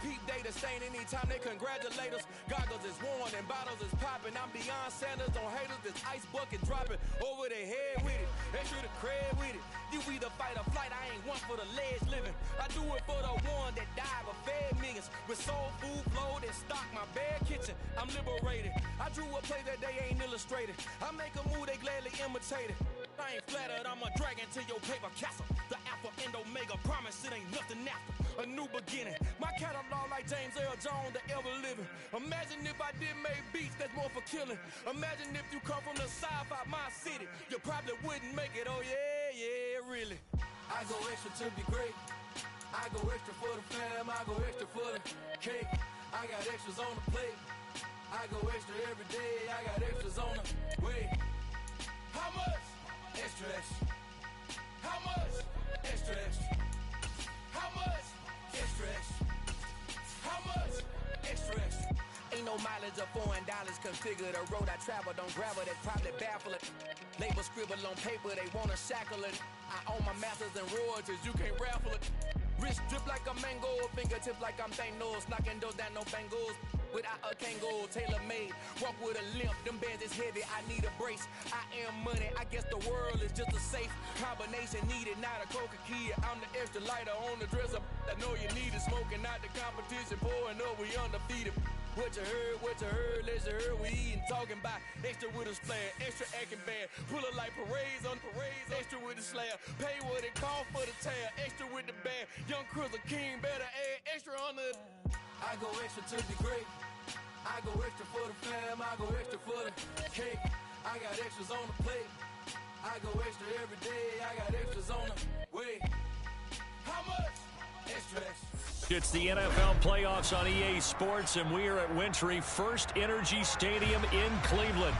peep data saying anytime they congratulate us. Goggles is worn and bottles is popping. I'm beyond Sanders on haters. This ice bucket dropping over their head with it. Extra the cred with it. You either fight or flight. I ain't one for the ledge living. I do it for the one that died but fed millions. With soul food flowed and stock my bare kitchen. I'm liberated. I drew a play that they ain't illustrated. I make a move they gladly imitate it. I ain't flattered, I'm a dragon to your paper castle. The Alpha and Omega, promise it ain't nothing after. A new beginning, my catalog like James Earl Jones, the ever living. Imagine if I did make beats that's more for killing. Imagine if you come from the south out my city. You probably wouldn't make it, oh yeah, really. I go extra to be great. I go extra for the fam, I go extra for the cake. I got extras on the plate. I go extra every day, I got extras on the way. How much? Extra, extra. How much? Extra, extra. How much? Extra, extra. How much? Extra, extra. Ain't no mileage of $4 configure the road I travel. Don't gravel, that's probably baffling. Label scribble on paper, they wanna shackle it. I own my masters and royalties, you can't raffle it. Wrist drip like a mango, fingertips like I'm Thanos, knocking those down, no bangles. Without a Kango, tailor-made, walk with a limp, them bands is heavy, I need a brace. I am money, I guess the world is just a safe combination needed, not a coca key. I'm the extra lighter on the dresser, I know you need it, smoking out the competition, pouring up, we undefeated. What you heard, let's heard, we eating, talking about extra with a splash, extra acting bad, pull it like parades on parades, extra with the slab, pay what it cost for the tail, extra with the band, young Cruiser King, better add extra on the... I go extra to be great. I go extra for the fam. I go extra for the cake. I got extras on the plate. I go extra every day. I got extras on the way. How much? Extra, extra. It's the NFL playoffs on EA Sports, and we are at Wintry First Energy Stadium in Cleveland.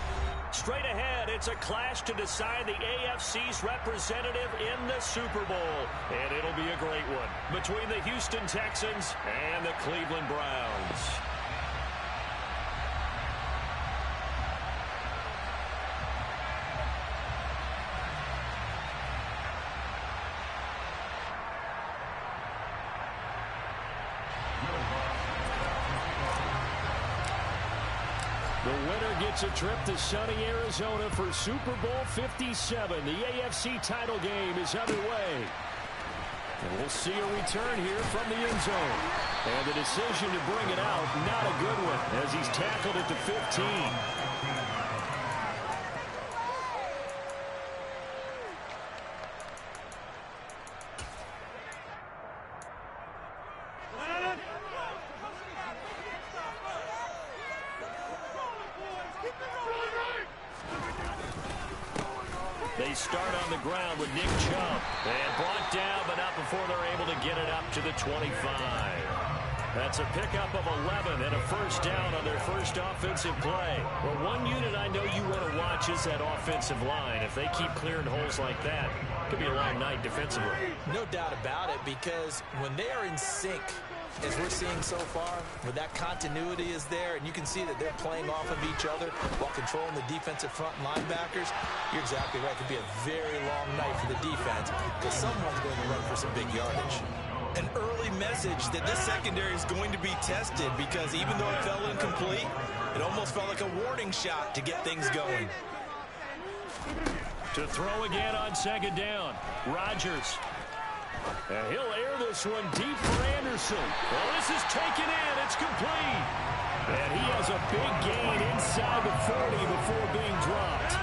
Straight ahead, it's a clash to decide the AFC's representative in the Super Bowl. And it'll be a great one between the Houston Texans and the Cleveland Browns. The winner gets a trip to sunny Arizona for Super Bowl 57. The AFC title game is underway. And we'll see a return here from the end zone. And the decision to bring it out, not a good one, as he's tackled at the 15. They start on the ground with Nick Chubb. And brought down, but not before they're able to get it up to the 25. That's a pickup of 11 and a first down on their first offensive play. Well, one unit I know you want to watch is that offensive line. If they keep clearing holes like that, it could be a long night defensively. No doubt about it, because when they are in sync, as we're seeing so far, where that continuity is there, and you can see that they're playing off of each other while controlling the defensive front linebackers, you're exactly right. It could be a very long night for the defense, because someone's going to run for some big yardage. An early message that this secondary is going to be tested, because even though it fell incomplete, it almost felt like a warning shot to get things going. To throw again on second down, Rodgers. And he'll air this one deep for Anderson. Well, this is taken in. It's complete. And he has a big gain inside the 40 before being dropped.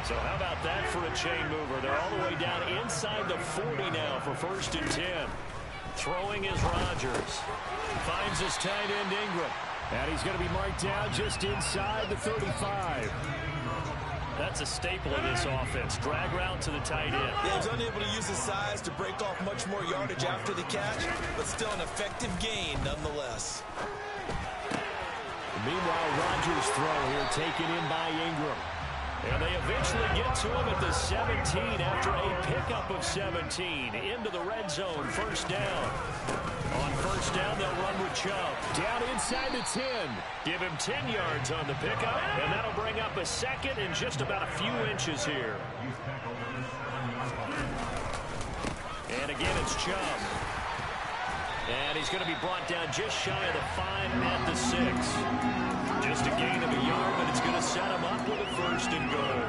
So how about that for a chain mover? They're all the way down inside the 40 now for 1st and 10. Throwing is Rodgers. Finds his tight end Ingram. And he's going to be marked down just inside the 35. That's a staple of this offense. Drag route to the tight end. Yeah, he's unable to use his size to break off much more yardage after the catch, but still an effective gain nonetheless. Meanwhile, Rodgers' throw here taken in by Ingram. And they eventually get to him at the 17 after a pickup of 17. Into the red zone, first down. On first down, they'll run with Chubb. Down inside the 10. Give him 10 yards on the pickup, and that'll bring up a second in just about a few inches here. And again, it's Chubb. And he's going to be brought down just shy of the 5 at the 6. Just a gain of a yard, but it's going to set him up with a 1st and goal.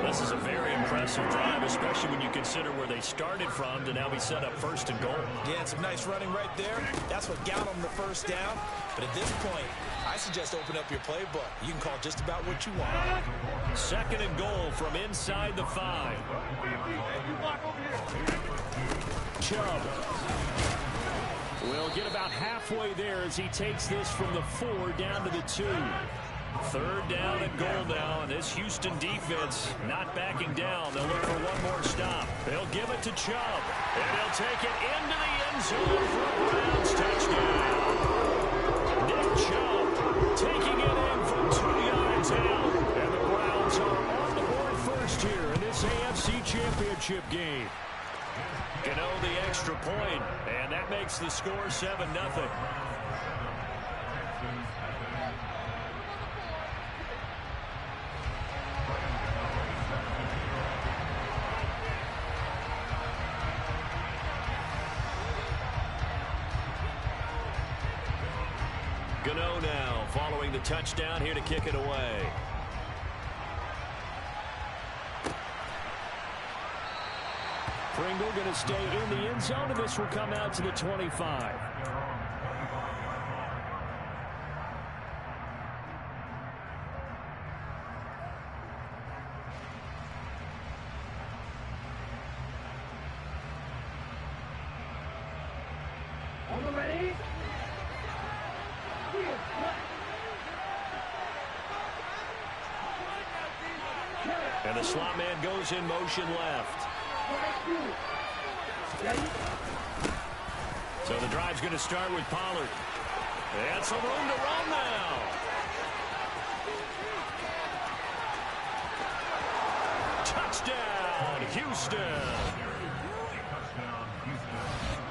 This is a very impressive drive, especially when you consider where they started from to now be set up 1st and goal. Yeah, and some nice running right there. That's what got them the 1st down. But at this point, I suggest open up your playbook. You can call just about what you want. 2nd and goal from inside the 5. Chubb will get about halfway there as he takes this from the 4 down to the 2. 3rd down and goal now, and this Houston defense not backing down. They'll look for one more stop. They'll give it to Chubb, and he'll take it into the end zone for a Browns touchdown. Nick Chubb taking it in from 2 yards out, and the Browns are on the board first here in this AFC Championship game. Gano the extra point, and that makes the score 7-0. Gano now following the touchdown here to kick it away. Pringle going to stay in the end zone, and this will come out to the 25. And the slot man goes in motion left. So the drive's going to start with Pollard. And some room to run now. Touchdown, Houston.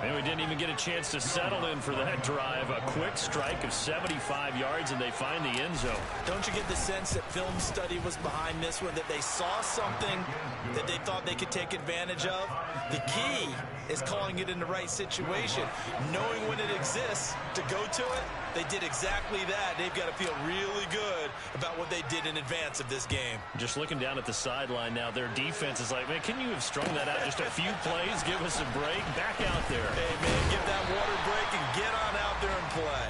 And we didn't even get a chance to settle in for that drive. A quick strike of 75 yards, and they find the end zone. Don't you get the sense that film study was behind this one, that they saw something that they thought they could take advantage of? The key is calling it in the right situation. Knowing when it exists to go to it, they did exactly that. They've got to feel really good about what they did in advance of this game. Just looking down at the sideline now, their defense is like, man, can you have strung that out just a few plays? Give us a break. Back out there. Hey, man, give that water break and get on out there and play.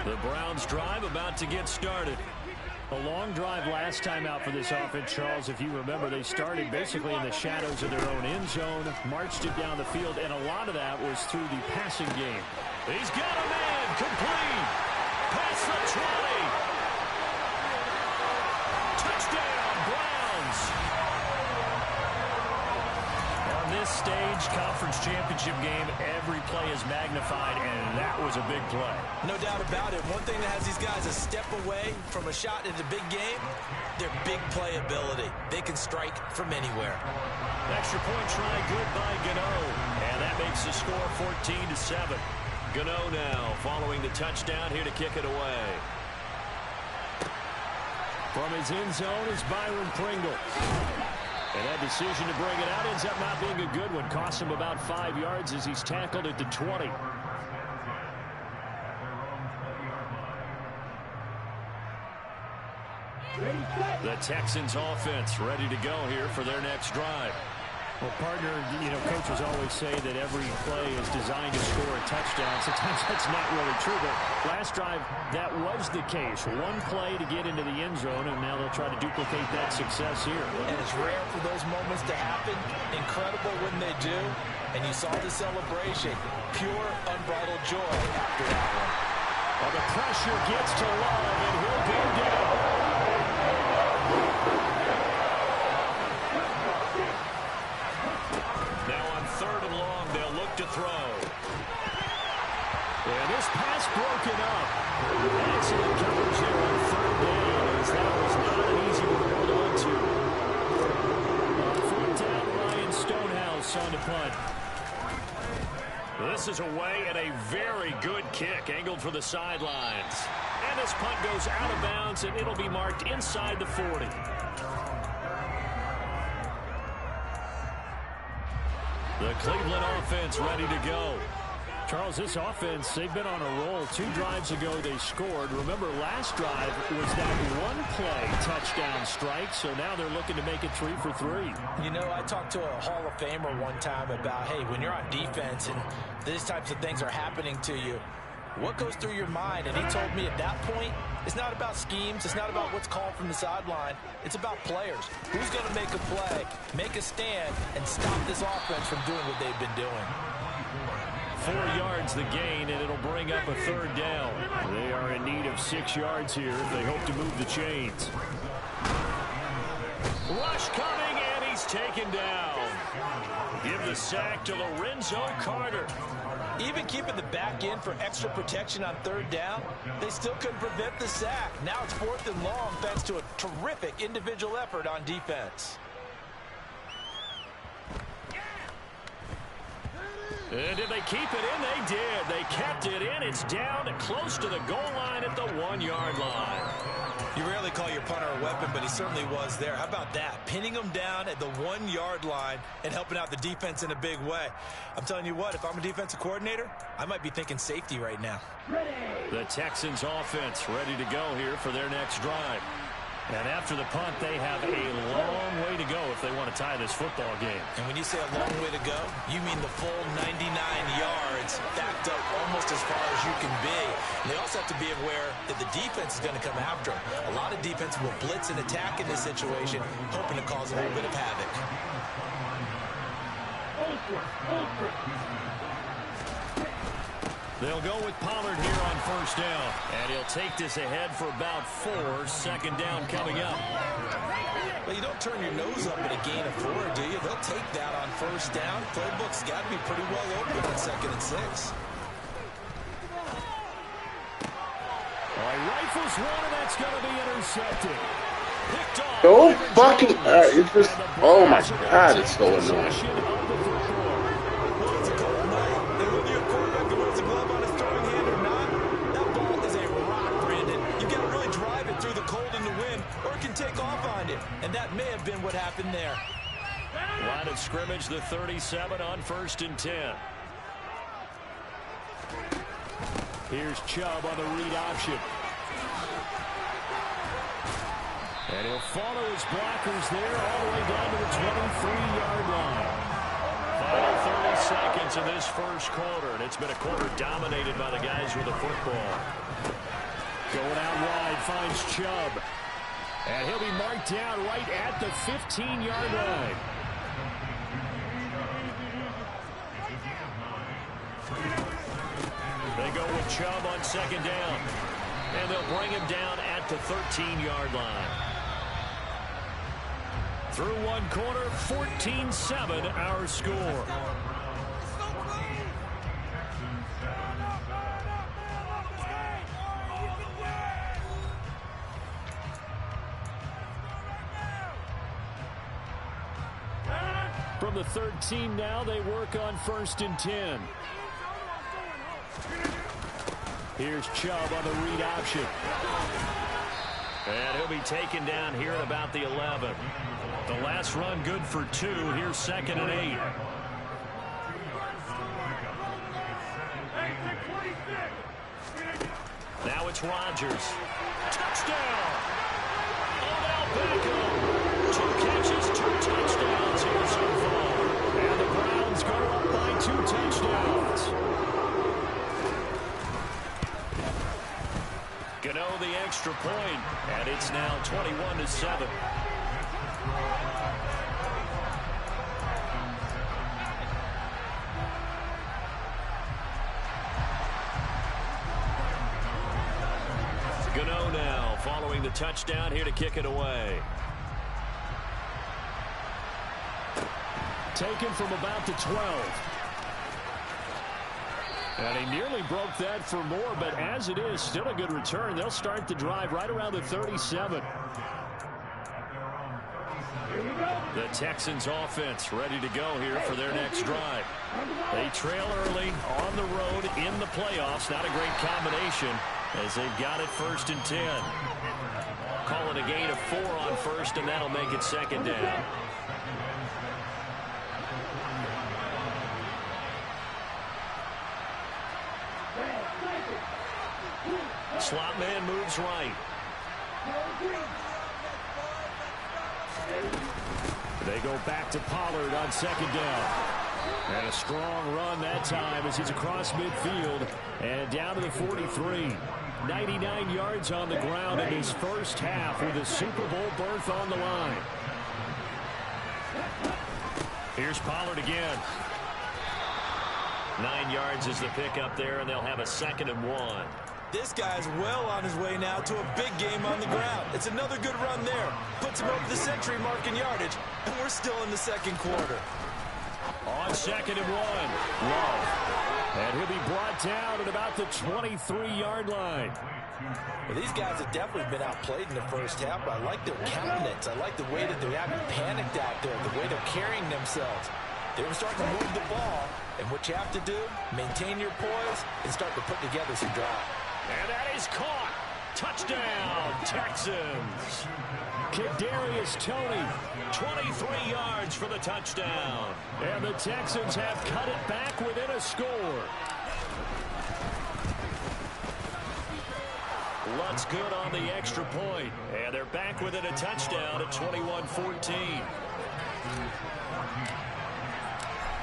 The Browns drive about to get started. A long drive last time out for this offense, Charles. If you remember, they started basically in the shadows of their own end zone, marched it down the field, and a lot of that was through the passing game. He's got a man, complete, past the 20. Touchdown, Browns. On this stage, conference championship game, every play is magnified, and that was a big play. No doubt about it. One thing that has these guys a step away from a shot in the big game, their big play ability. They can strike from anywhere. Extra point try good by Gano, and that makes the score 14-7. Gano now following the touchdown here to kick it away. From his end zone is Byron Pringle. And that decision to bring it out ends up not being a good one. Costs him about 5 yards as he's tackled at the 20. The Texans offense ready to go here for their next drive. Well, partner, coaches always say that every play is designed to score a touchdown. Sometimes that's not really true, but last drive, that was the case. One play to get into the end zone, and now they'll try to duplicate that success here. And it's rare for those moments to happen. Incredible when they do. And you saw the celebration. Pure, unbridled joy after that one. Well, the pressure gets to Love, and he'll go down. To throw. And this pass broken up. Excellent coverage there on 3rd down, as that was not an easy one to hold on to. 4th down, Ryan Stonehouse on the punt. This is away, and a very good kick angled for the sidelines. And this punt goes out of bounds, and it'll be marked inside the 40. The Cleveland offense ready to go. Charles, this offense, they've been on a roll. 2 drives ago, they scored. Remember, last drive was that one-play touchdown strike, so now they're looking to make it 3 for 3. You know, I talked to a Hall of Famer one time about, hey, when you're on defense and these types of things are happening to you, what goes through your mind? And he told me at that point, it's not about schemes. It's not about what's called from the sideline. It's about players. Who's going to make a play, make a stand, and stop this offense from doing what they've been doing. 4 yards the gain, and it'll bring up a 3rd down. They are in need of 6 yards here if they hope to move the chains. Rush coming, and he's taken down. Give the sack to Lorenzo Carter. Even keeping the back end for extra protection on 3rd down, they still couldn't prevent the sack. Now it's 4th and long thanks to a terrific individual effort on defense. And did they keep it in? They did. They kept it in. It's down close to the goal line at the 1-yard line. You rarely call your punter a weapon, but he certainly was there. How about that? Pinning him down at the 1-yard line and helping out the defense in a big way. I'm telling you what, if I'm a defensive coordinator, I might be thinking safety right now. The Texans offense ready to go here for their next drive. And after the punt, they have a long way to go if they want to tie this football game. And when you say a long way to go, you mean the full 99 yards backed up almost as far as you can be. And they also have to be aware that the defense is going to come after them. A lot of defense will blitz and attack in this situation, hoping to cause a little bit of havoc. They'll go with Pollard here on 1st down. And he'll take this ahead for about 4. 2nd down coming up. Well, you don't turn your nose up at a gain of 4, do you? They'll take that on 1st down. Playbook's got to be pretty well open on 2nd and 6. All right, rifles one, and that's going to be intercepted. Picked off. No fucking, it's just, oh my God, it's so annoying. Take off on you, and that may have been what happened there. Line of scrimmage, the 37 on 1st and 10. Here's Chubb on the read option. And he'll follow his blockers there all the way down to the 23-yard line. Final 30 seconds of this first quarter, and it's been a quarter dominated by the guys with the football. Going out wide, finds Chubb. And he'll be marked down right at the 15-yard line. They go with Chubb on 2nd down. And they'll bring him down at the 13-yard line. Through 1 quarter, 14-7 our score. From the 13 now, they work on 1st and 10. Here's Chubb on the read option. And he'll be taken down here at about the 11. The last run good for 2. Here's 2nd and 8. Now it's Rodgers. Touchdown! Odell Beckham. 2 catches, 2 touchdowns here so far. And the Browns go up by 2 touchdowns. Gano the extra point, and it's now 21-7. Gano now following the touchdown here to kick it away. Taken from about the 12. And he nearly broke that for more, but as it is, still a good return. They'll start the drive right around the 37. The Texans offense ready to go here for their next drive. They trail early on the road in the playoffs. Not a great combination. as they've got it 1st and 10. Call it a gain of 4 on 1st, and that'll make it 2nd down. Slot man moves right. They go back to Pollard on 2nd down. And a strong run that time as he's across midfield and down to the 43. 99 yards on the ground in his first half with a Super Bowl berth on the line. Here's Pollard again. 9 yards is the pickup there, and they'll have a 2nd and 1. This guy's well on his way now to a big game on the ground. It's another good run there. Puts him over the century mark in yardage, and we're still in the 2nd quarter. On 2nd and 1, Love. And he'll be brought down at about the 23-yard line. Well, these guys have definitely been outplayed in the first half, but I like their countenance. I like the way that they're having panicked out there, the way they're carrying themselves. They were starting to move the ball, and what you have to do, maintain your poise and start to put together some drive. And that is caught. Touchdown, Texans. Kadarius Toney, 23 yards for the touchdown. And the Texans have cut it back within a score. Lutz good on the extra point. And they're back within a touchdown at 21-14.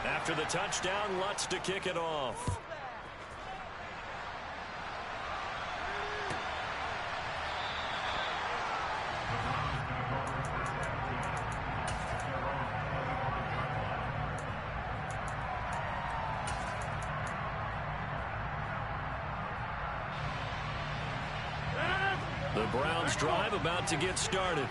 After the touchdown, Lutz to kick it off. The Browns drive about to get started.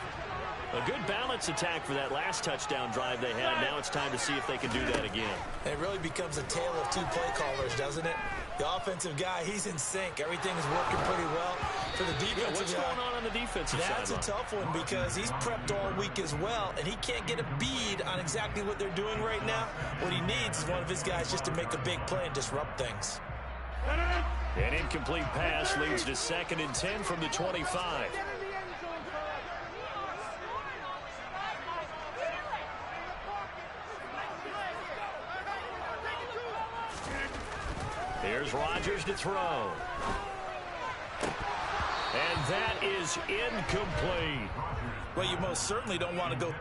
A good balance attack for that last touchdown drive they had. Now it's time to see if they can do that again. It really becomes a tale of two play callers, doesn't it? The offensive guy, he's in sync. Everything is working pretty well. For the defensive guy, what's going on the defensive side? That's a tough one because he's prepped all week as well, and he can't get a bead on exactly what they're doing right now. What he needs is one of his guys just to make a big play and disrupt things. An incomplete pass leads to 2nd and 10 from the 25. Here's Rodgers to throw. And that is incomplete. Well, you most certainly don't want to go.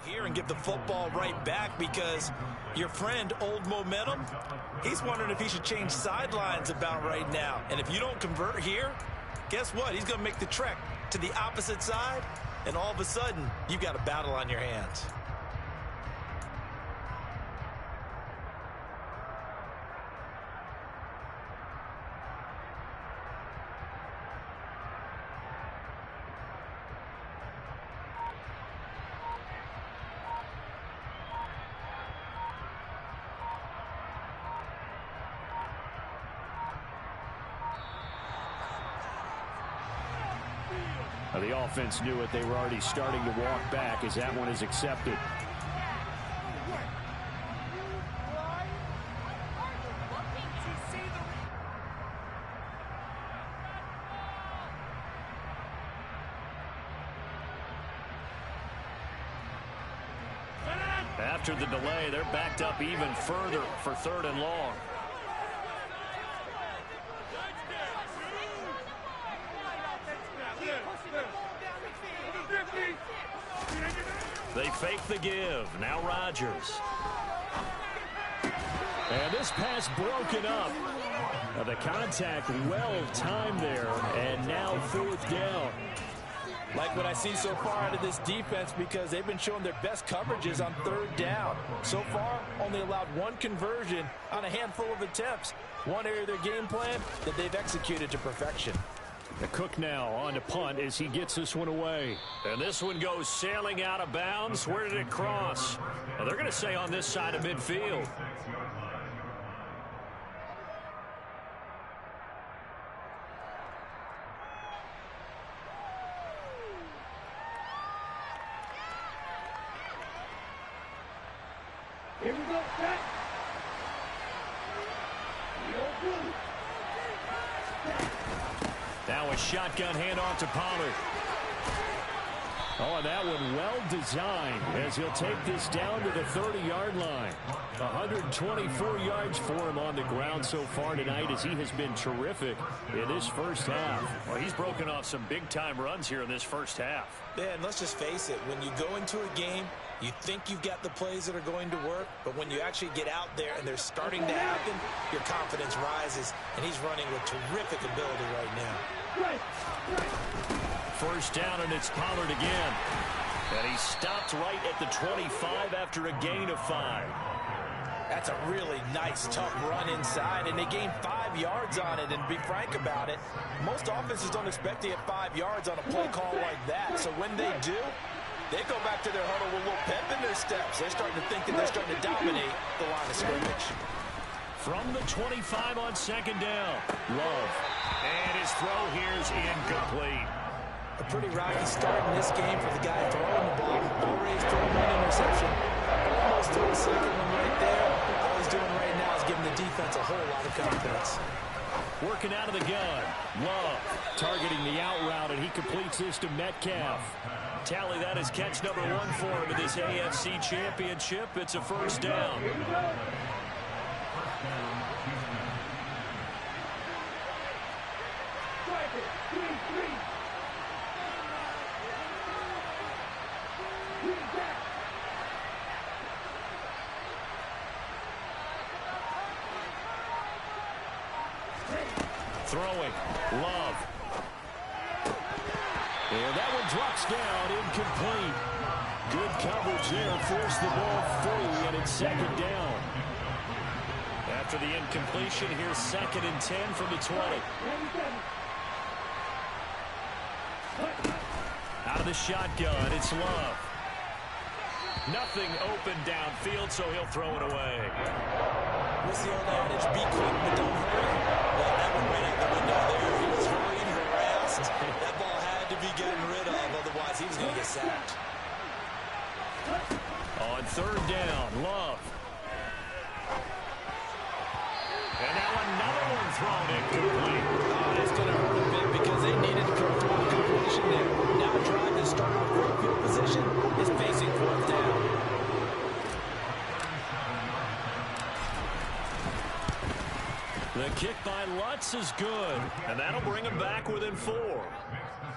Here and give the football right back because your friend, Old Momentum, he's wondering if he should change sidelines about right now. And if you don't convert here, guess what? He's going to make the trek to the opposite side, and all of a sudden, you've got a battle on your hands. The offense knew it. They were already starting to walk back as that one is accepted. After the delay, they're backed up even further for 3rd and long. They fake the give. Now Rodgers. And this pass broken up. The contact well timed there. And now 4th down. Like what I see so far out of this defense because they've been showing their best coverages on third down. So far, only allowed one conversion on a handful of attempts. One area of their game plan that they've executed to perfection. The Cook now on to punt as he gets this one away. And this one goes sailing out of bounds. Where did it cross? Well, they're going to say on this side of midfield. Here we go, set. Now a shotgun handoff to Pollard. Oh, and that one well designed as he'll take this down to the 30-yard line. 124 yards for him on the ground so far tonight as he has been terrific in this first half. Well, he's broken off some big-time runs here in this first half. Yeah, and let's just face it. When you go into a game, you think you've got the plays that are going to work, but when you actually get out there and they're starting to happen, your confidence rises, and he's running with terrific ability right now. First down, and it's Pollard again. And he stopped right at the 25 after a gain of 5. That's a really nice, tough run inside, and they gained 5 yards on it. And be frank about it, most offenses don't expect to get 5 yards on a play call like that. So when they do, they go back to their huddle with a little pep in their steps. They're starting to think that they're starting to dominate the line of scrimmage. From the 25 on second down, Love. And his throw here is incomplete. A pretty rocky start in this game for the guy throwing the ball. Already thrown one interception. Almost threw a second one right there. All he's doing right now is giving the defense a whole lot of confidence. Working out of the gun. Love targeting the out route, and he completes this to Metcalf. Tally, that is catch number 1 for him in this AFC Championship. It's a first down. Throwing. Love. And that one drops down, incomplete. Good coverage there, forced the ball free, and it's second down. After the incompletion, here's 2nd and 10 from the 20. Out of the shotgun, it's Love. Nothing open downfield, so he'll throw it away. What's the old adage? Be quick, but don't hurry. Well, that one right out the window there. He was hurried, harassed. That ball had to be getting rid of, otherwise he was going to get sacked. On third down, Love. And now another one thrown incomplete. Oh, it's going to hurt a bit because they needed to come through a completion there. Now a drive that started with great field position is facing 4th down. The kick by Lutz is good, and that'll bring him back within 4.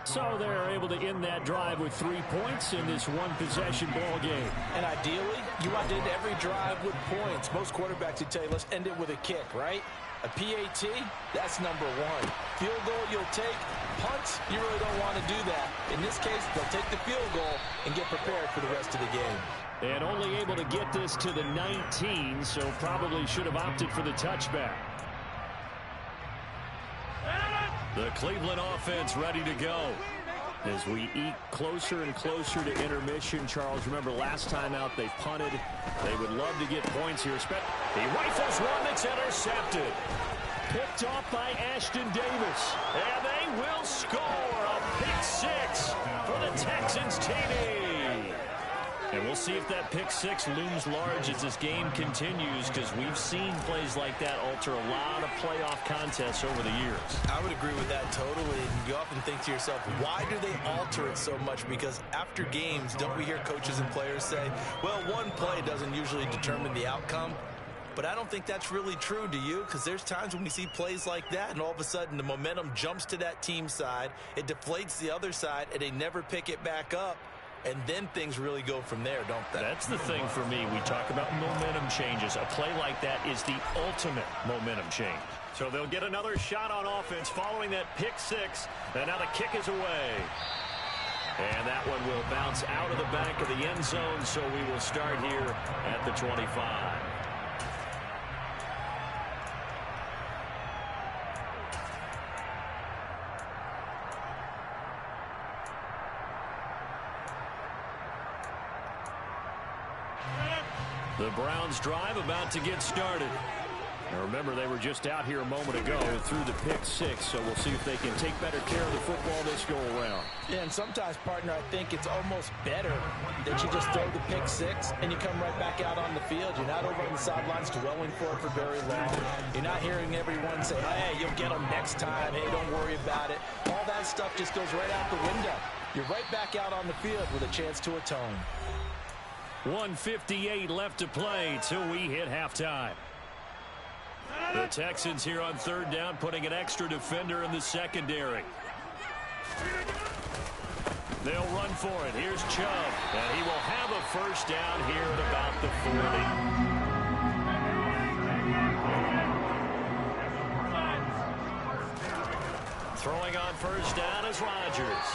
So they're able to end that drive with 3 points in this one-possession ball game. And ideally, you want to end every drive with points. Most quarterbacks would tell you, let's end it with a kick, right? A PAT, that's number 1. Field goal, you'll take. Punt, you really don't want to do that. In this case, they'll take the field goal and get prepared for the rest of the game. And only able to get this to the 19, so probably should have opted for the touchback. The Cleveland offense ready to go. As we eke closer and closer to intermission, Charles, remember last time out they punted. They would love to get points here. He rifles one that's intercepted. Picked off by Ashton Davis. And they will score a pick 6 for the Texans TD. And we'll see if that pick 6 looms large as this game continues, because we've seen plays like that alter a lot of playoff contests over the years. I would agree with that totally. And you often think to yourself, why do they alter it so much? Because after games, don't we hear coaches and players say, well, one play doesn't usually determine the outcome? But I don't think that's really true, do you? Because there's times when we see plays like that, and all of a sudden the momentum jumps to that team side, it deflates the other side, and they never pick it back up. And then things really go from there, don't they? That's the thing for me. We talk about momentum changes. A play like that is the ultimate momentum change. So they'll get another shot on offense following that pick 6. And now the kick is away. And that one will bounce out of the back of the end zone, so we will start here at the 25. The Browns drive about to get started. Now remember, they were just out here a moment ago through the pick six, so we'll see if they can take better care of the football this go around. Yeah, and sometimes, partner, I think it's almost better that you just throw the pick six and you come right back out on the field. You're not over on the sidelines dwelling for it for very long. You're not hearing everyone say, hey, you'll get them next time. Hey, don't worry about it. All that stuff just goes right out the window. You're right back out on the field with a chance to atone. 1:58 left to play till we hit halftime. The Texans here on third down, putting an extra defender in the secondary. They'll run for it. Here's Chubb, and he will have a first down here at about the 40. Throwing on first down is Rodgers.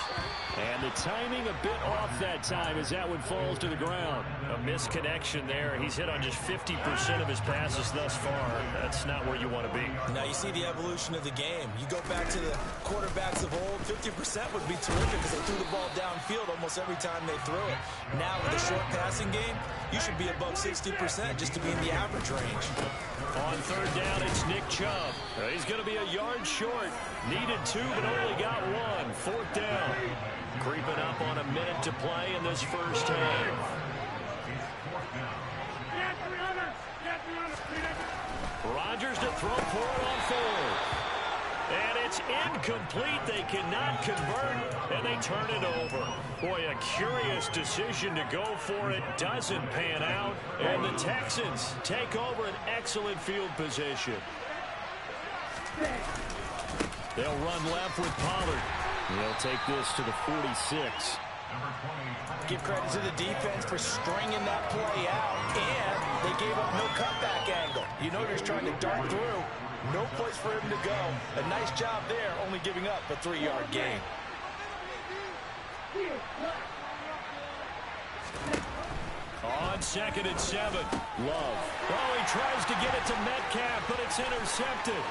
And the timing a bit off that time as that one falls to the ground. A misconnection there. He's hit on just 50% of his passes thus far. That's not where you want to be. Now you see the evolution of the game. You go back to the quarterbacks of old, 50% would be terrific because they threw the ball downfield almost every time they threw it. Now with a short passing game, you should be above 60% just to be in the average range. On third down, it's Nick Chubb. He's going to be a yard short. Needed two, but only got one. Fourth down. Creeping up on a minute to play in this first half. Rodgers to throw for it on fourth. And it's incomplete. They cannot convert, and they turn it over. Boy, a curious decision to go for it. Doesn't pan out, and the Texans take over an excellent field position. They'll run left with Pollard. They'll take this to the 46. Give credit to the defense for stringing that play out, and they gave up no cutback angle. You know you're just trying to dart through. No place for him to go. A nice job there, only giving up a 3-yard gain. On second and 7, Love. Oh, he tries to get it to Metcalf, but it's intercepted.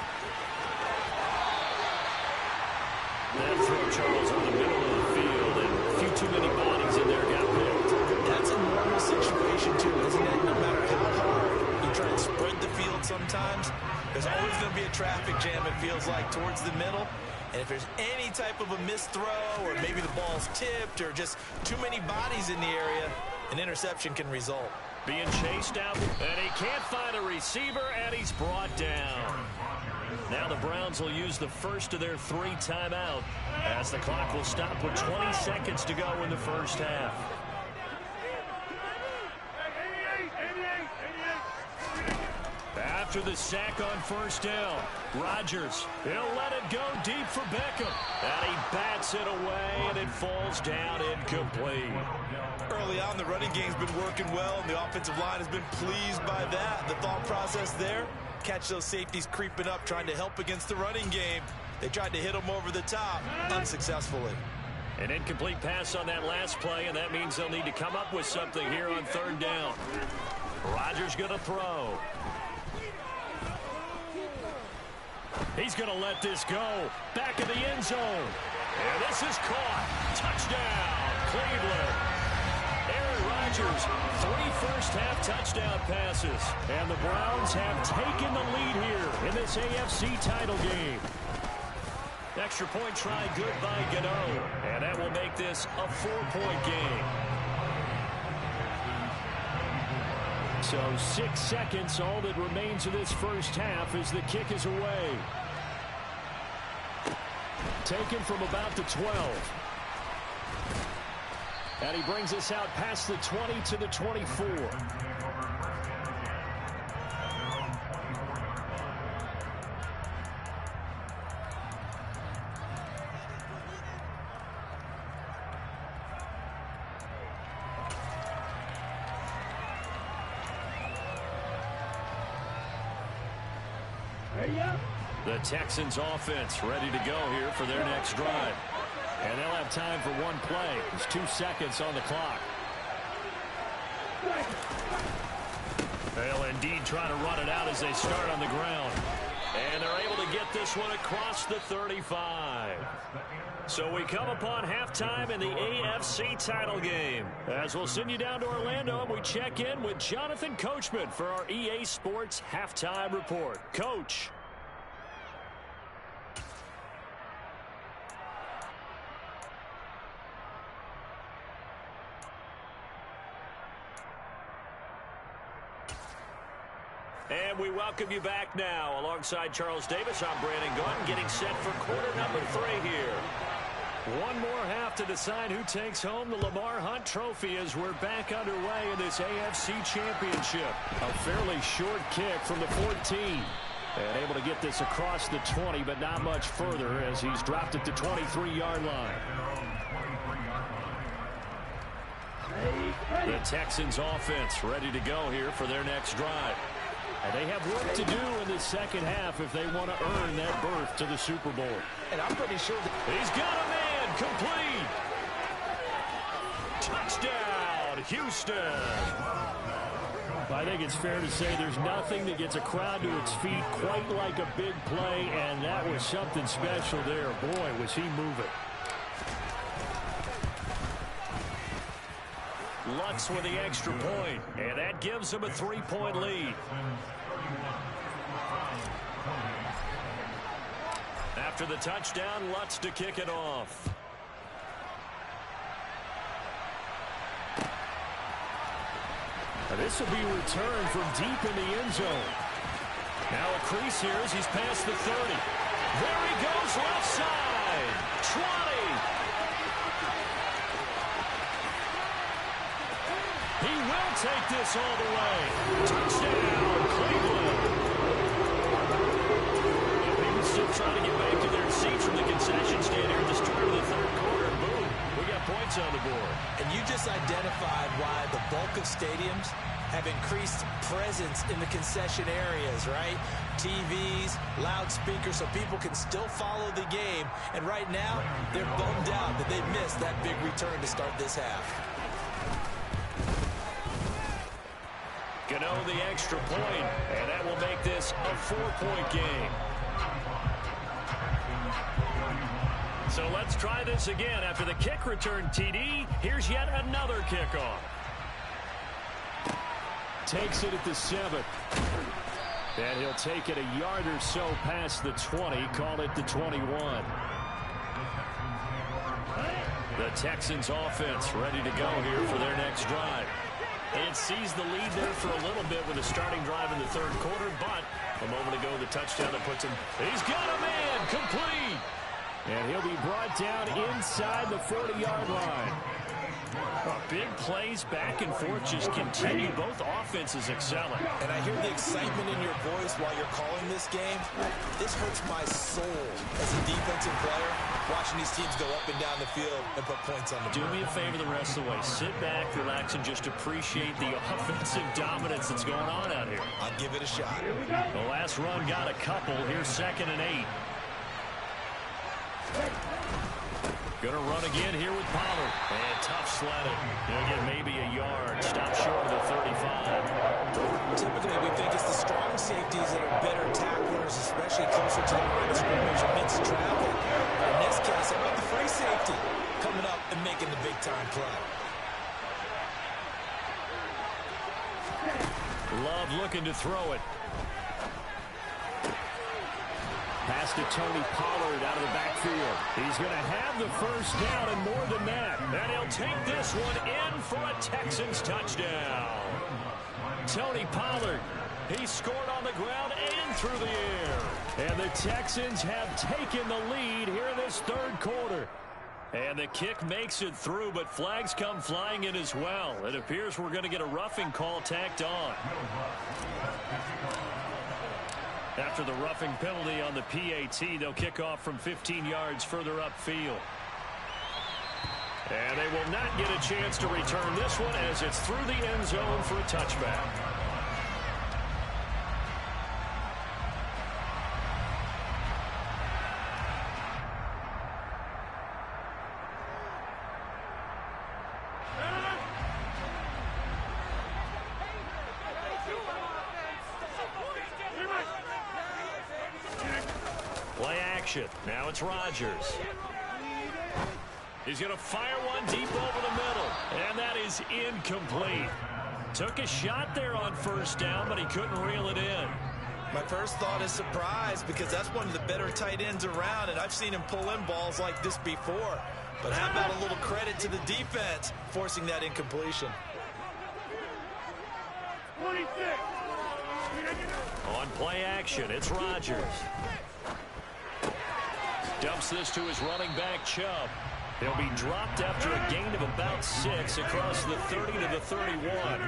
That throw, Charles, in the middle of the field, and a few too many bodies in there got picked. That's a normal situation, too, isn't it? No matter how hard you try and spread the field sometimes, there's always going to be a traffic jam, it feels like, towards the middle. And if there's any type of a missed throw, or maybe the ball's tipped, or just too many bodies in the area, an interception can result. Being chased out, and he can't find a receiver, and he's brought down. Now the Browns will use the first of their 3 timeout as the clock will stop with 20 seconds to go in the first half. After the sack on first down, Rodgers, he'll let it go deep for Beckham. And he bats it away, and it falls down incomplete. Early on, the running game's been working well, and the offensive line has been pleased by that. The thought process there, catch those safeties creeping up, trying to help against the running game. They tried to hit them over the top, unsuccessfully. An incomplete pass on that last play, and that means they'll need to come up with something here on third down. Rodgers going to throw. He's going to let this go. Back of the end zone. And this is caught. Touchdown, Cleveland. Aaron Rodgers, 3 first-half touchdown passes. And the Browns have taken the lead here in this AFC title game. Extra point try good by Gano. And that will make this a 4-point game. So 6 seconds, all that remains of this first half as the kick is away. Taken from about the 12. And he brings us out past the 20 to the 24. The Texans offense ready to go here for their next drive. And they'll have time for one play. There's 2 seconds on the clock. They'll indeed try to run it out as they start on the ground. And they're able to get this one across the 35. So we come upon halftime in the AFC title game. As we'll send you down to Orlando, and we check in with Jonathan Coachman for our EA Sports Halftime Report. Coach. And we welcome you back now. Alongside Charles Davis, I'm Brandon Gaudin, getting set for quarter number 3 here. One more half to decide who takes home the Lamar Hunt Trophy as we're back underway in this AFC Championship. A fairly short kick from the 14. And able to get this across the 20, but not much further as he's dropped it to 23-yard line. The Texans offense ready to go here for their next drive. And they have work to do in the second half if they want to earn that berth to the Super Bowl. And I'm pretty sure that he's got a man complete. Touchdown, Houston. I think it's fair to say there's nothing that gets a crowd to its feet quite like a big play, and that was something special there. Boy, was he moving. Lutz with the extra point, and that gives him a 3-point lead. After the touchdown, Lutz to kick it off. And this will be returned from deep in the end zone. Now a crease here as he's past the 30. There he goes, left side. 20. He will take this all the way. Touchdown, Cleveland. People still trying to get back to their seats from the concession stand here at the start of the third quarter. Boom, we got points on the board. And you just identified why the bulk of stadiums have increased presence in the concession areas, right? TVs, loudspeakers, so people can still follow the game. And right now, they're bummed out that they missed that big return to start this half. Gano the extra point, and that will make this a 4-point game. So let's try this again. After the kick return TD, here's yet another kickoff. Takes it at the 7. And he'll take it a yard or so past the 20, call it the 21. The Texans offense ready to go here for their next drive. It sees the lead there for a little bit with a starting drive in the third quarter, but a moment ago, the touchdown that puts him. He's got a man complete. And he'll be brought down inside the 40-yard line. Big plays back and forth just continue. Both offenses excelling. And I hear the excitement in your voice while you're calling this game. This hurts my soul as a defensive player, watching these teams go up and down the field and put points on the board. Do me a favor the rest of the way. Sit back, relax, and just appreciate the offensive dominance that's going on out here. I'll give it a shot. The last run got a couple. Here's 2nd and 8. Gonna run again here with Pollard. And tough sledding. He'll get maybe a yard. Stop short of the 35. Typically, we think it's the strong safeties that are better tacklers, especially closer to the line of scrimmage amidst traffic. In this case, how about the free safety coming up and making the big-time play? Love looking to throw it. Pass to Tony Pollard out of the backfield. He's going to have the first down and more than that. And he'll take this one in for a Texans touchdown. Tony Pollard, he scored on the ground and through the air. And the Texans have taken the lead here in this third quarter. And the kick makes it through, but flags come flying in as well. It appears we're going to get a roughing call tacked on. After the roughing penalty on the PAT, they'll kick off from 15 yards further upfield. And they will not get a chance to return this one as it's through the end zone for a touchback. action. Now it's Rodgers. He's going to fire one deep over the middle, and that is incomplete. Took a shot there on first down, but he couldn't reel it in. My first thought is surprise, because that's one of the better tight ends around, and I've seen him pull in balls like this before. But how about a little credit to the defense forcing that incompletion? 26. On play action, it's Rodgers. Dumps this to his running back, Chubb. He'll be dropped after a gain of about 6 across the 30 to the 31.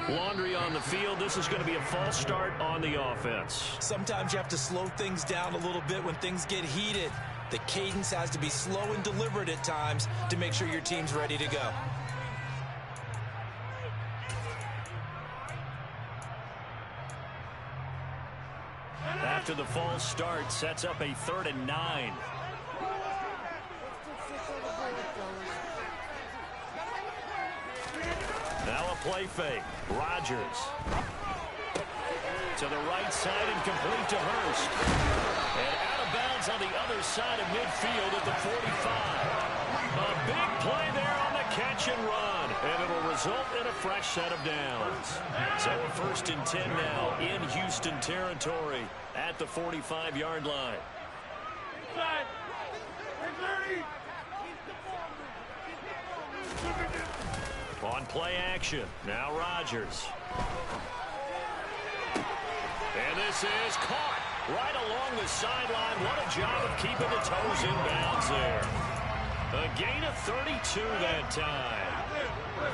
Laundry on the field. This is going to be a false start on the offense. Sometimes you have to slow things down a little bit when things get heated. The cadence has to be slow and deliberate at times to make sure your team's ready to go. After the false start, sets up a 3rd and 9. Now a play fake. Rodgers. To the right side and complete to Hurst. And out of bounds on the other side of midfield at the 45. A big play there on the catch and run. And it'll result in a fresh set of downs. So a 1st and 10 now in Houston territory at the 45-yard line. On play action, now Rodgers. And this is caught right along the sideline. What a job of keeping the toes in bounds there. A gain of 32 that time.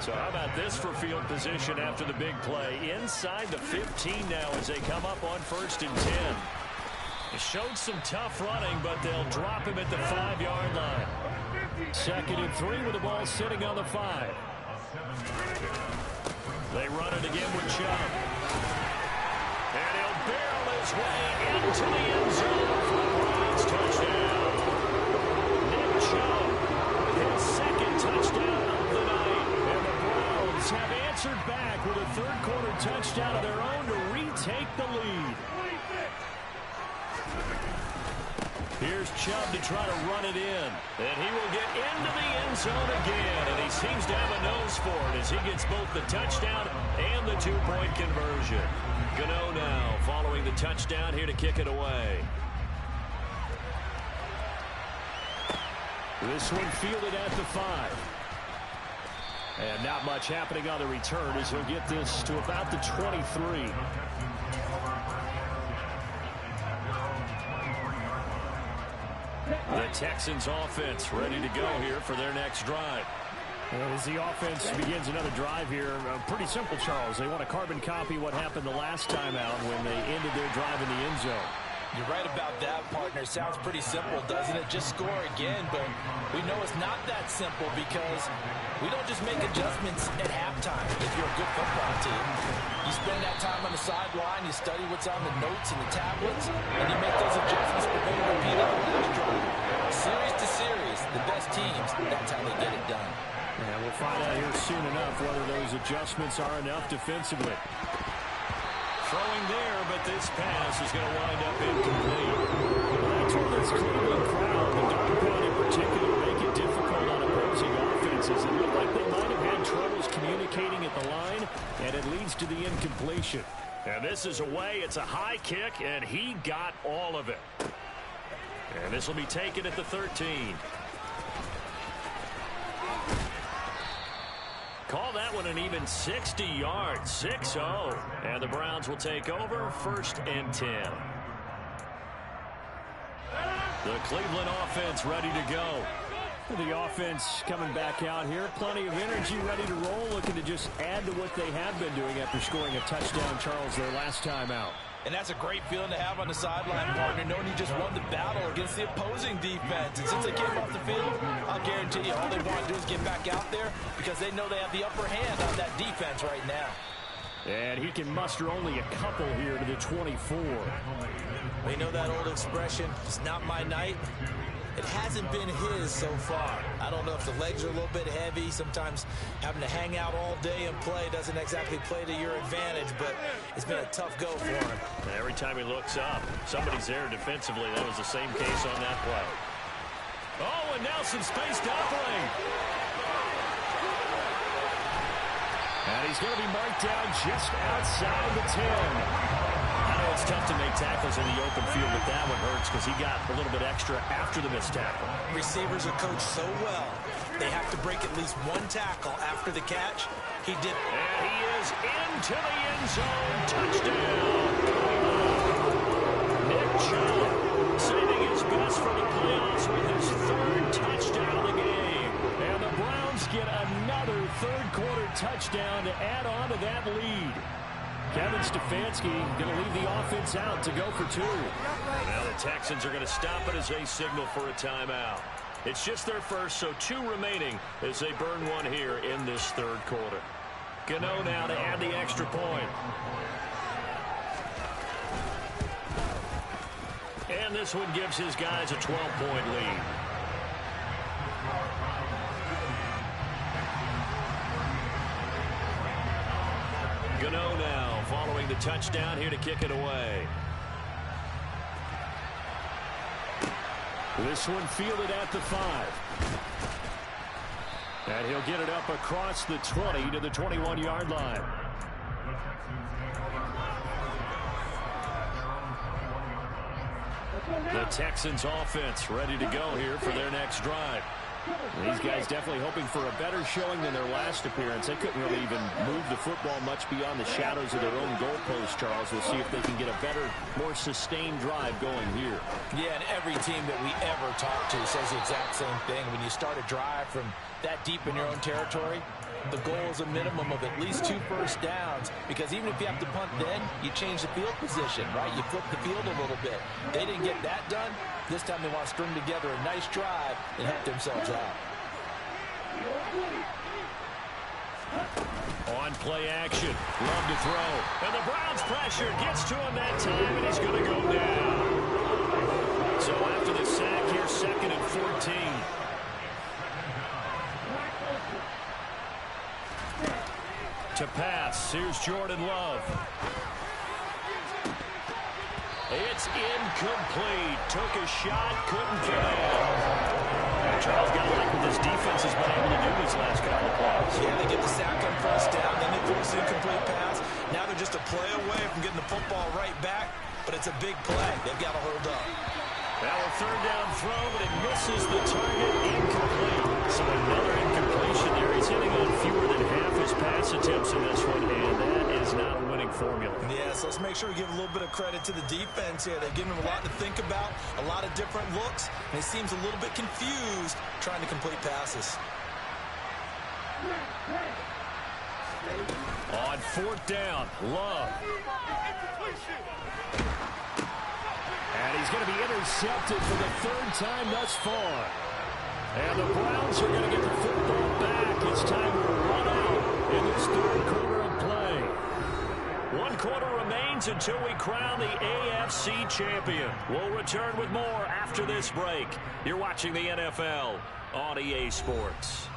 So how about this for field position after the big play? Inside the 15 now as they come up on 1st and 10. It showed some tough running, but they'll drop him at the 5-yard line. 2nd and 3 with the ball sitting on the 5. They run it again with Chubb. And he'll barrel his way into the end zone for the Browns touchdown. Nick Chubb, his 2nd touchdown of the night. And the Browns have answered back with a 3rd-quarter touchdown of their own to retake the lead. Here's Chubb to try to run it in. And he will get into the end zone again. And he seems to have a nose for it as he gets both the touchdown and the 2-point conversion. Gano now following the touchdown here to kick it away. This one fielded at the 5. And not much happening on the return as he'll get this to about the 23. The Texans offense ready to go here for their next drive. As the offense begins another drive here, pretty simple, Charles. They want to carbon copy what happened the last time out when they ended their drive in the end zone. You're right about that, partner. Sounds pretty simple, doesn't it? Just score again, but we know it's not that simple because we don't just make adjustments at halftime if you're a good football team. You spend that time on the sideline, you study what's on the notes and the tablets, and you make those adjustments prevent a repeat of the last drive. Series to series, the best teams, that's how they get it done. And we'll find out here soon enough whether those adjustments are enough defensively. Throwing there, but this pass is going to wind up incomplete. That's where this Cleveland crowd, the dog pound in particular, make it difficult on opposing offenses. It looked like they might have had troubles communicating at the line, and it leads to the incompletion. And this is away. It's a high kick, and he got all of it. And this will be taken at the 13. Call that one an even 60 yards, 6-0. And the Browns will take over 1st and 10. The Cleveland offense ready to go. The offense coming back out here. Plenty of energy, ready to roll, looking to just add to what they have been doing after scoring a touchdown, Charles, their last time out. And that's a great feeling to have on the sideline, partner, knowing you just won the battle against the opposing defense. And since they came off the field, I'll guarantee you all they want to do is get back out there because they know they have the upper hand on that defense right now. And he can muster only a couple here to the 24. We know that old expression, it's not my night. It hasn't been his so far. I don't know if the legs are a little bit heavy. Sometimes having to hang out all day and play doesn't exactly play to your advantage, but it's been a tough go for him. And every time he looks up, somebody's there defensively. That was the same case on that play. Oh, and now some space to operate. And he's going to be marked down just outside the 10. I know it's tough to make tackles in the open field, but that one hurts because he got a little bit extra after the missed tackle. Receivers are coached so well. They have to break at least one tackle after the catch. He did. And he is into the end zone. Touchdown. Nick Chubb saving his best for the playoffs with his third touchdown of the game. And the Browns get another third-quarter touchdown to add on to that lead. Kevin Stefanski going to leave the offense out to go for 2. Now the Texans are going to stop it as they signal for a timeout. It's just their first, so 2 remaining as they burn one here in this third quarter. Gano now to add the extra point. And this one gives his guys a 12-point lead. Gano now following the touchdown here to kick it away. This one fielded at the 5. And he'll get it up across the 20 to the 21-yard line. The Texans offense ready to go here for their next drive. These guys definitely hoping for a better showing than their last appearance. They couldn't really even move the football much beyond the shadows of their own goalpost, Charles. We'll see if they can get a better, more sustained drive going here. Yeah, and every team that we ever talk to says the exact same thing. When you start a drive from that deep in your own territory, the goal is a minimum of at least 2 first downs, because even if you have to punt then, you change the field position, right? You flip the field a little bit. They didn't get that done. This time they want to string together a nice drive and help themselves out. On play action, Love to throw. And the Browns pressure gets to him that time, and he's going to go down. So after the sack here, 2nd and 14. To pass, here's Jordan Love. It's incomplete. Took a shot, couldn't get in. Charles got to like what this defense has been able to do these last couple of plays. Yeah, they get the sack on first down, then they force an incomplete pass. Now they're just a play away from getting the football right back, but it's a big play. They've got to hold up. Now a 3rd down throw, but it misses the target. Incomplete. So another incompletion there. He's hitting on fewer than half his pass attempts in this one, and that is not a winning formula. Yeah, so let's make sure we give a little bit of credit to the defense here. They've given him a lot to think about, a lot of different looks, and he seems a little bit confused trying to complete passes. On 4th down, Love. And he's going to be intercepted for the 3rd time thus far. And the Browns are going to get the football back. It's time to run out in this 3rd quarter of play. 1 quarter remains until we crown the AFC champion. We'll return with more after this break. You're watching the NFL on EA Sports.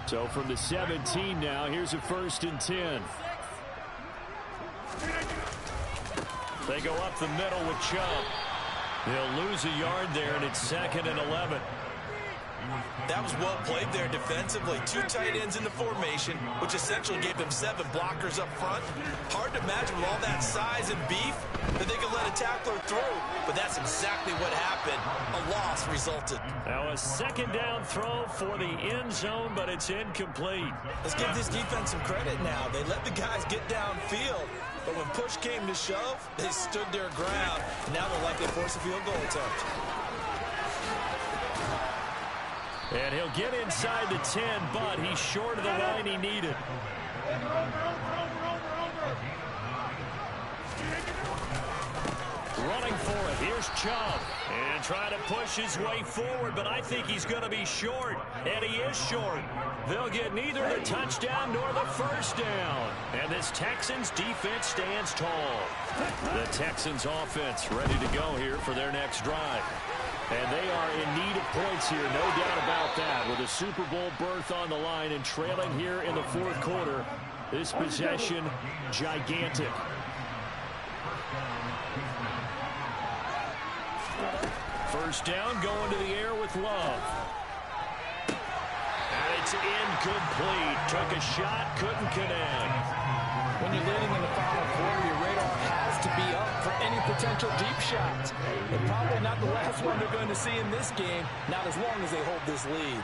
So from the 17 now, here's a 1st and 10. They go up the middle with Chubb. They'll lose a yard there, and it's 2nd and 11. That was well played there defensively. 2 tight ends in the formation, which essentially gave them 7 blockers up front. Hard to imagine with all that size and beef that they could let a tackler through, but that's exactly what happened. A loss resulted. Now a 2nd down throw for the end zone, but it's incomplete. Let's give this defense some credit now. They let the guys get downfield, but when push came to shove, they stood their ground, and now they'll likely force a field goal attempt. And he'll get inside the 10, but he's short of the line he needed. running for it. Here's Chubb. And trying to push his way forward, but I think he's going to be short. And he is short. They'll get neither the touchdown nor the first down. And this Texans defense stands tall. The Texans offense ready to go here for their next drive. And they are in need of points here, no doubt about that. With a Super Bowl berth on the line and trailing here in the fourth quarter, this possession gigantic. First down, going to the air with Love. And it's incomplete. Took a shot, couldn't connect. When you're leading in the final quarter, your radar has to be up for any potential deep shots. And probably not the last one they're going to see in this game, not as long as they hold this lead.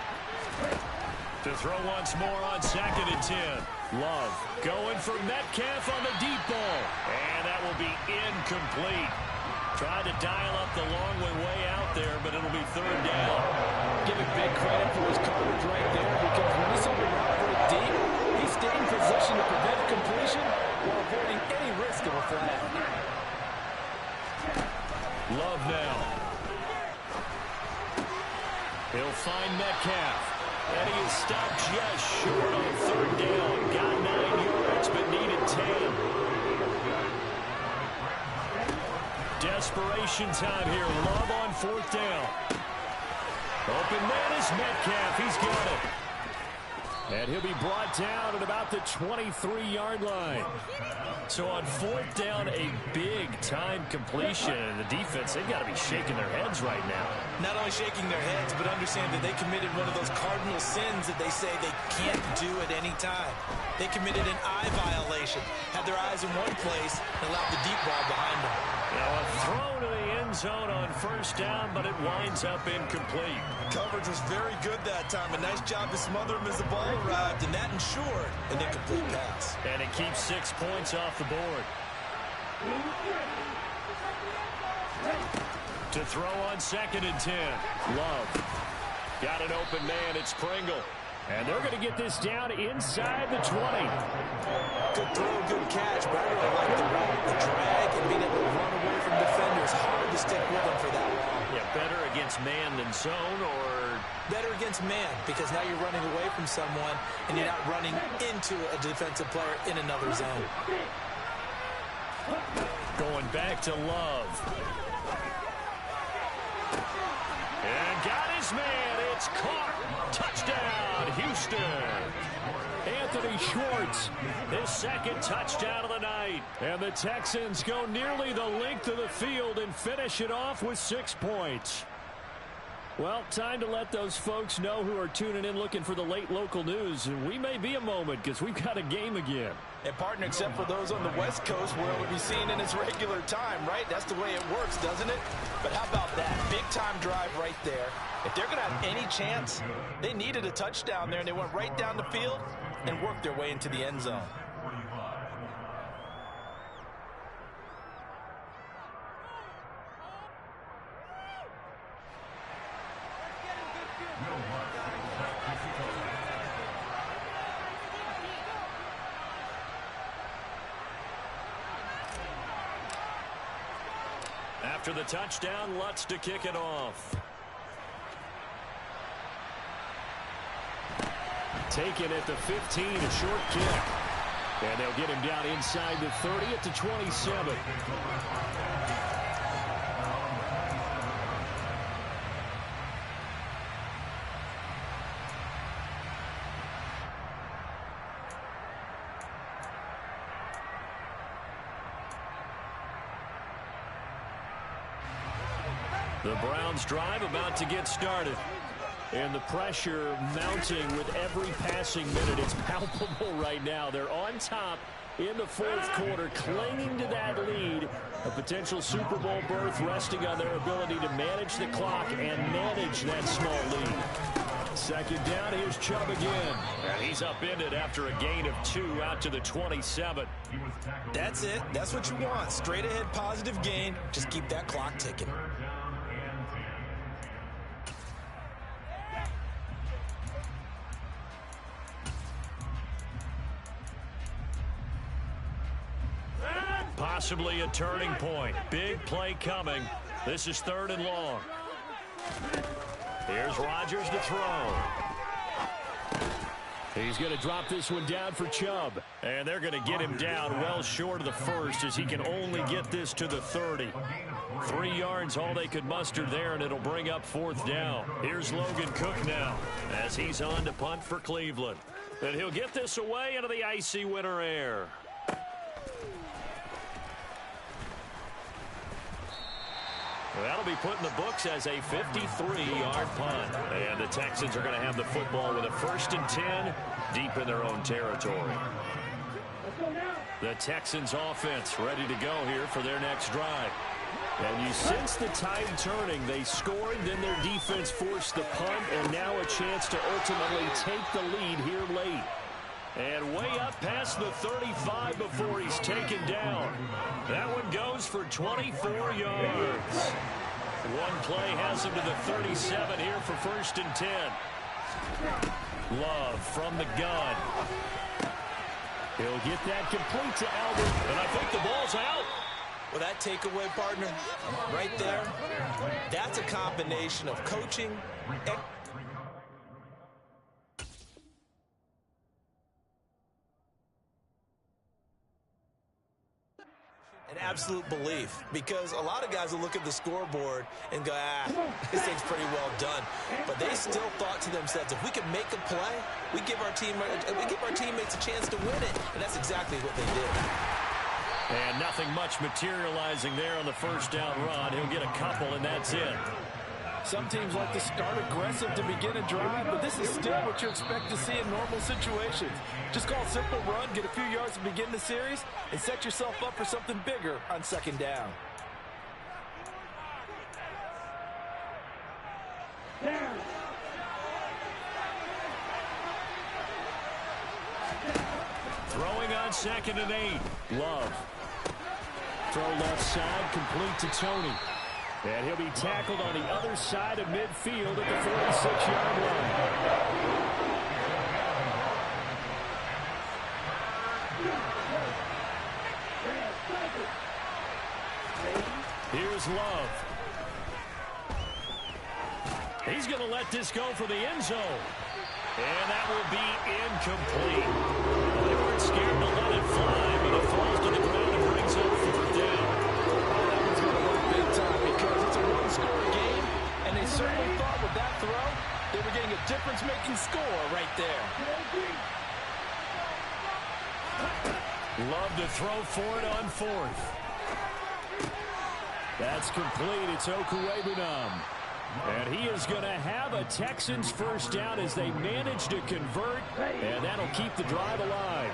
To throw once more on 2nd and 10. Love going for Metcalf on the deep ball. And that will be incomplete. Tried to dial up the long way out there, but it'll be 3rd down. Give it big credit for his coverage right there, because when he saw the route break deep, he stayed in position to prevent completion while avoiding any risk of a flag. Love now. He'll find Metcalf. And he is stopped just short on 3rd down. Got 9 yards, but needed 10. Desperation time here. Love on 4th down. Open man is Metcalf. He's got it. And he'll be brought down at about the 23-yard line. So on 4th down, a big-time completion. And the defense, they've got to be shaking their heads right now. Not only shaking their heads, but understand that they committed one of those cardinal sins that they say they can't do at any time. They committed an eye violation, had their eyes in one place, and allowed the deep ball behind them. Now a throw to the end zone on 1st down, but it winds up incomplete. Coverage was very good that time. A nice job to smother him as the ball arrived, and that ensured an incomplete pass. And it keeps 6 points off the board. To throw on 2nd and 10. Love. Got an open man. It's Pringle. And they're going to get this down inside the 20. Good throw, good catch, but I really like the drag and being able to run away from defenders. Hard to stick with them for that long. Yeah, better against man than zone, or? Better against man, because now you're running away from someone and you're not running into a defensive player in another zone. Going back to Love. And got his man. It's caught. Touchdown, Houston. Anthony Schwartz, his 2nd touchdown of the night. And the Texans go nearly the length of the field and finish it off with 6 points. Well, time to let those folks know who are tuning in looking for the late local news. And we may be a moment because we've got a game again. And partner, except for those on the West Coast where it'll be seen in its regular time, right? That's the way it works, doesn't it? But how about that? Big-time drive right there. If they're going to have any chance, they needed a touchdown there, and they went right down the field and worked their way into the end zone. After the touchdown, Lutz to kick it off. Taken at the 15, a short kick. And they'll get him down inside the 30 at the 27. The Browns drive about to get started. And the pressure mounting with every passing minute. It's palpable right now. They're on top in the fourth quarter, clinging to that lead. A potential Super Bowl berth resting on their ability to manage the clock and manage that small lead. 2nd down, here's Chubb again. And he's upended after a gain of 2 out to the 27. That's it. That's what you want. Straight ahead positive gain. Just keep that clock ticking. possibly a turning point. Big play coming. This is 3rd and long. Here's Rodgers to throw. He's going to drop this one down for Chubb. And they're going to get him down well short of the first as he can only get this to the 30. 3 yards all they could muster there, and it'll bring up 4th down. Here's Logan Cook now as he's on to punt for Cleveland. And he'll get this away into the icy winter air. That'll be put in the books as a 53-yard punt. And the Texans are going to have the football with a 1st and 10 deep in their own territory. The Texans offense ready to go here for their next drive. And you sense the tide turning. They scored, then their defense forced the punt, and now a chance to ultimately take the lead here late. And way up past the 35 before he's taken down. That one goes for 24 yards. One play has him to the 37 here for 1st and 10. Love from the gun. He'll get that complete to Albert, and I think the ball's out. Well, that takeaway, partner, right there, that's a combination of coaching and absolute belief, because a lot of guys will look at the scoreboard and go, this thing's pretty well done. But they still thought to themselves, if we can make a play, we give our teammates a chance to win it. And that's exactly what they did. And nothing much materializing there on the 1st down run. He'll get a couple, and that's it. Some teams like to start aggressive to begin a drive, but this is still what you expect to see in normal situations. Just call a simple run, get a few yards to begin the series, and set yourself up for something bigger on 2nd down. Throwing on 2nd and 8. Love. Throw left side, complete to Tony. And he'll be tackled on the other side of midfield at the 46-yard line. Here's Love. He's going to let this go for the end zone. And that will be incomplete. Well, they weren't scared to let it fly, but it falls to the ground and brings up 4th down. That one's going to hurt big time because it's a one-score game, and they certainly thought with that throw they were getting a difference-making score right there. Love to throw for it on 4th. That's complete. It's Okuwebunam. And he is going to have a Texans 1st down as they manage to convert, and that'll keep the drive alive.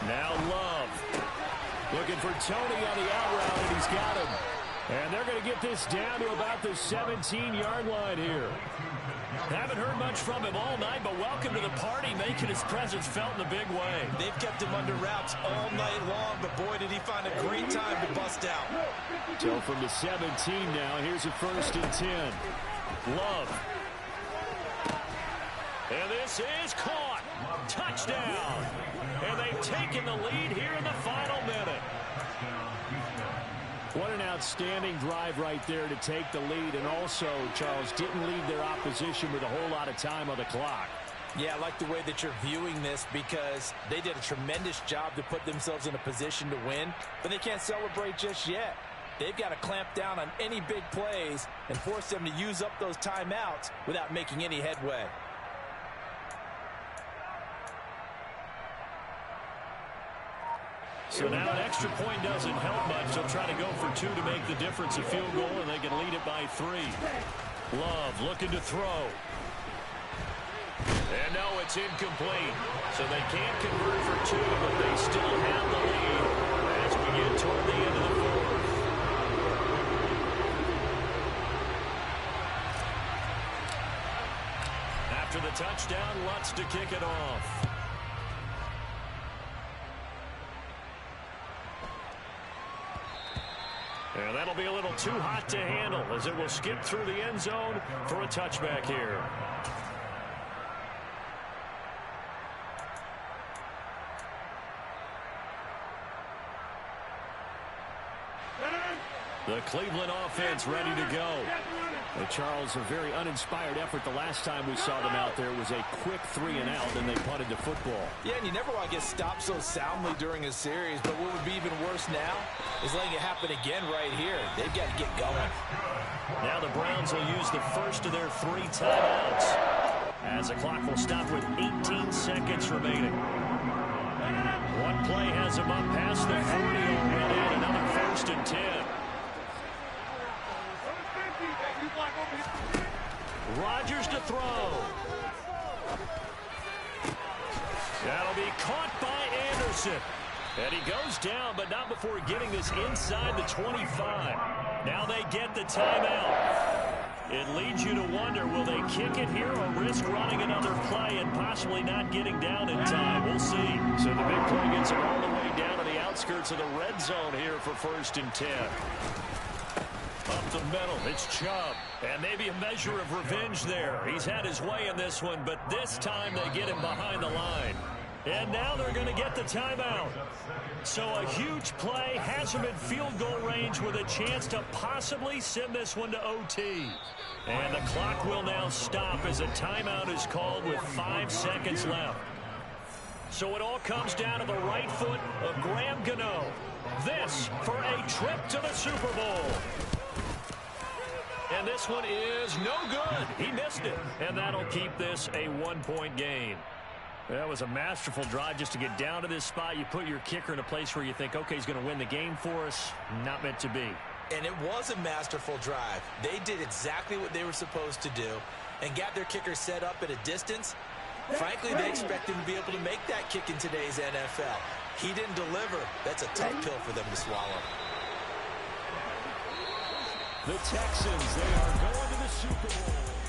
Now Love. Looking for Tony on the out route, and he's got him. And they're going to get this down to about the 17-yard line here. Haven't heard much from him all night, but welcome to the party, making his presence felt in a big way. They've kept him under wraps all night long, but boy, did he find a great time to bust out. So from the 17 now, here's a 1st and 10. Love. And this is caught. Touchdown. And they've taken the lead here in the final minute. What an outstanding drive right there to take the lead. And also, Charles, didn't leave their opposition with a whole lot of time on the clock. Yeah, I like the way that you're viewing this because they did a tremendous job to put themselves in a position to win, but they can't celebrate just yet. They've got to clamp down on any big plays and force them to use up those timeouts without making any headway. So now an extra point doesn't help much. They'll try to go for 2 to make the difference a field goal, and they can lead it by 3. Love looking to throw. And no, it's incomplete. So they can't convert for 2, but they still have the lead as we get toward the end of the 4th. After the touchdown, Lutz to kick it off. And that'll be a little too hot to handle as it will skip through the end zone for a touchback here. The Cleveland offense ready to go. Well, Charles, a very uninspired effort. The last time we saw them out there was a quick 3-and-out, and they punted the football. Yeah, and you never want to get stopped so soundly during a series, but what would be even worse now is letting it happen again right here. They've got to get going. Now the Browns will use the first of their 3 timeouts, as the clock will stop with 18 seconds remaining. One play has them up past the 40 already, and another 1st and 10. Rodgers to throw. That'll be caught by Anderson. And he goes down, but not before getting this inside the 25. Now they get the timeout. It leads you to wonder, will they kick it here or risk running another play and possibly not getting down in time? We'll see. So the big play gets them all the way down to the outskirts of the red zone here for 1st and 10. Up the middle, it's Chubb. And maybe a measure of revenge there. He's had his way in this one, but this time they get him behind the line. And now they're going to get the timeout. So a huge play has him in field goal range with a chance to possibly send this one to OT. And the clock will now stop as a timeout is called with 5 seconds left. So it all comes down to the right foot of Graham Gano. This for a trip to the Super Bowl. And this one is no good. He missed it. And that'll keep this a 1-point game. That was a masterful drive just to get down to this spot. You put your kicker in a place where you think, okay, he's going to win the game for us. Not meant to be. And it was a masterful drive. They did exactly what they were supposed to do and got their kicker set up at a distance. Frankly, they expect him to be able to make that kick in today's NFL. He didn't deliver. That's a tough pill for them to swallow. The Texans, they are going to the Super Bowl.